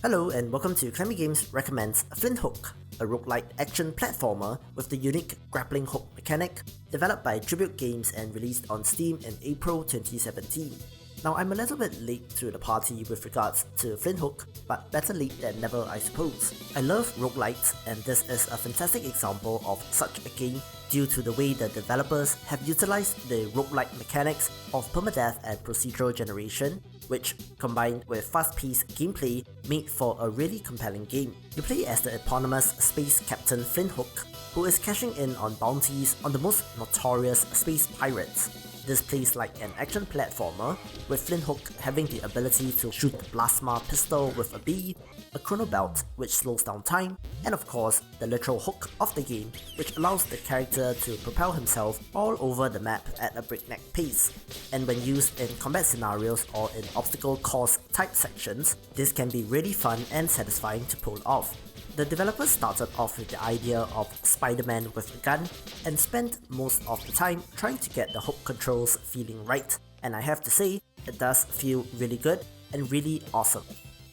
Hello and welcome to Clammy Games recommends Flinthook, a roguelite action platformer with the unique grappling hook mechanic, developed by Tribute Games and released on Steam in April 2017. Now I'm a little bit late to the party with regards to Flinthook, but better late than never I suppose. I love roguelites and this is a fantastic example of such a game due to the way the developers have utilized the roguelite mechanics of permadeath and procedural generation, which, combined with fast-paced gameplay, made for a really compelling game. You play as the eponymous space captain Flinthook, who is cashing in on bounties on the most notorious space pirates. This plays like an action platformer, with Flinthook having the ability to shoot the plasma pistol with a bee, a chrono belt which slows down time, and of course the literal hook of the game, which allows the character to propel himself all over the map at a breakneck pace. And when used in combat scenarios or in obstacle course type sections, this can be really fun and satisfying to pull off. The developers started off with the idea of Spider-Man with a gun and spent most of the time trying to get the hook controls feeling right, and I have to say, it does feel really good and really awesome.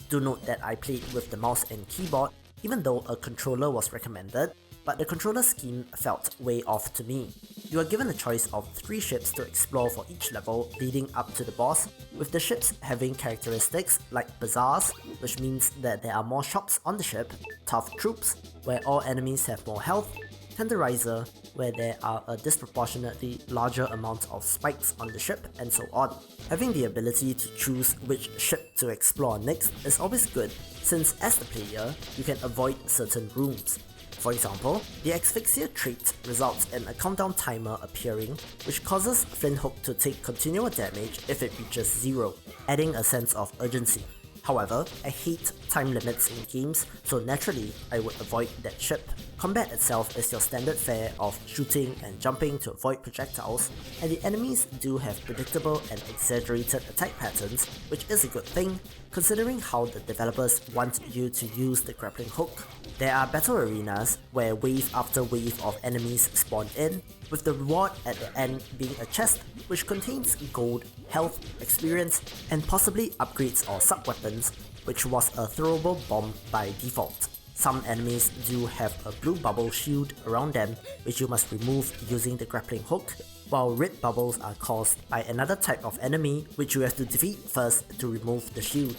Do note that I played with the mouse and keyboard, even though a controller was recommended, but the controller scheme felt way off to me. You are given a choice of 3 ships to explore for each level leading up to the boss, with the ships having characteristics like bazaars, which means that there are more shops on the ship, tough troops, where all enemies have more health, tenderizer, where there are a disproportionately larger amount of spikes on the ship, and so on. Having the ability to choose which ship to explore next is always good, since as the player, you can avoid certain rooms. For example, the asphyxia trait results in a countdown timer appearing, which causes Flinthook to take continual damage if it reaches 0, adding a sense of urgency. However, I hate time limits in games, so naturally I would avoid that ship. Combat itself is your standard fare of shooting and jumping to avoid projectiles, and the enemies do have predictable and exaggerated attack patterns, which is a good thing, considering how the developers want you to use the grappling hook. There are battle arenas where wave after wave of enemies spawn in, with the reward at the end being a chest which contains gold, health, experience, and possibly upgrades or sub-weapons, which was a throwable bomb by default. Some enemies do have a blue bubble shield around them which you must remove using the grappling hook, while red bubbles are caused by another type of enemy which you have to defeat first to remove the shield.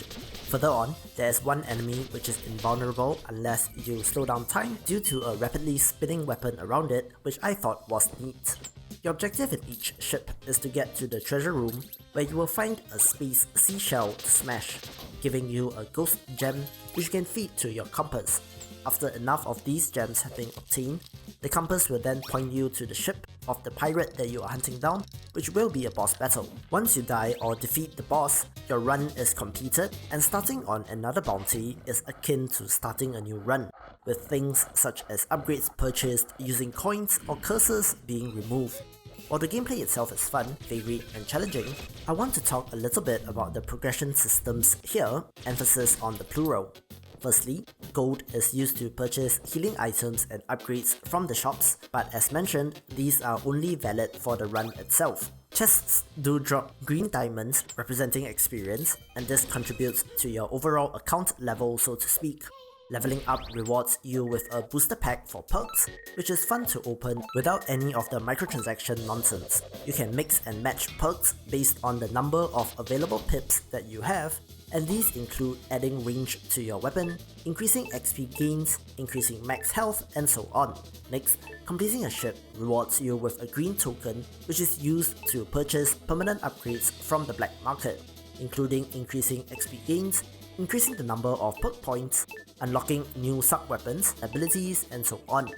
Further on, there is one enemy which is invulnerable unless you slow down time due to a rapidly spinning weapon around it, which I thought was neat. Your objective in each ship is to get to the treasure room, where you will find a space seashell to smash, giving you a ghost gem which you can feed to your compass. After enough of these gems have been obtained, the compass will then point you to the ship of the pirate that you are hunting down, which will be a boss battle. Once you die or defeat the boss, your run is completed, and starting on another bounty is akin to starting a new run, with things such as upgrades purchased using coins or curses being removed. While the gameplay itself is fun, varied, and challenging, I want to talk a little bit about the progression systems here, emphasis on the plural. Firstly, gold is used to purchase healing items and upgrades from the shops, but as mentioned, these are only valid for the run itself. Chests do drop green diamonds representing experience, and this contributes to your overall account level, so to speak. Leveling up rewards you with a booster pack for perks, which is fun to open without any of the microtransaction nonsense. You can mix and match perks based on the number of available pips that you have, and these include adding range to your weapon, increasing XP gains, increasing max health, and so on. Next, completing a ship rewards you with a green token, which is used to purchase permanent upgrades from the black market, including increasing XP gains, increasing the number of perk points, unlocking new sub-weapons, abilities, and so on.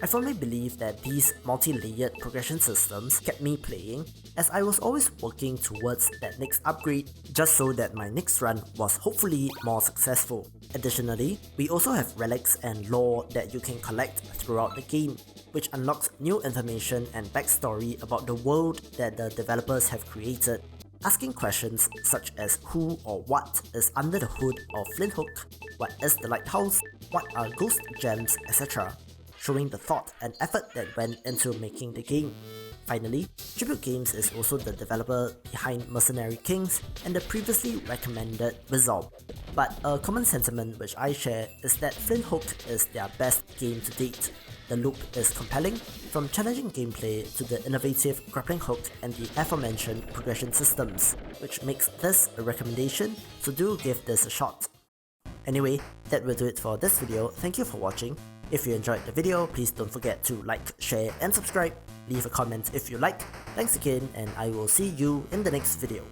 I firmly believe that these multi-layered progression systems kept me playing, as I was always working towards that next upgrade just so that my next run was hopefully more successful. Additionally, we also have relics and lore that you can collect throughout the game, which unlocks new information and backstory about the world that the developers have created. Asking questions such as who or what is under the hood of Flinthook, what is the lighthouse, what are ghost gems, etc., showing the thought and effort that went into making the game. Finally, Tribute Games is also the developer behind Mercenary Kings and the previously recommended Resolve. but a common sentiment which I share is that Flinthook is their best game to date. The loop is compelling, from challenging gameplay to the innovative grappling hook and the aforementioned progression systems, which makes this a recommendation, so do give this a shot. Anyway, that will do it for this video. Thank you for watching. If you enjoyed the video, please don't forget to like, share and subscribe. Leave a comment if you like. Thanks again, and I will see you in the next video.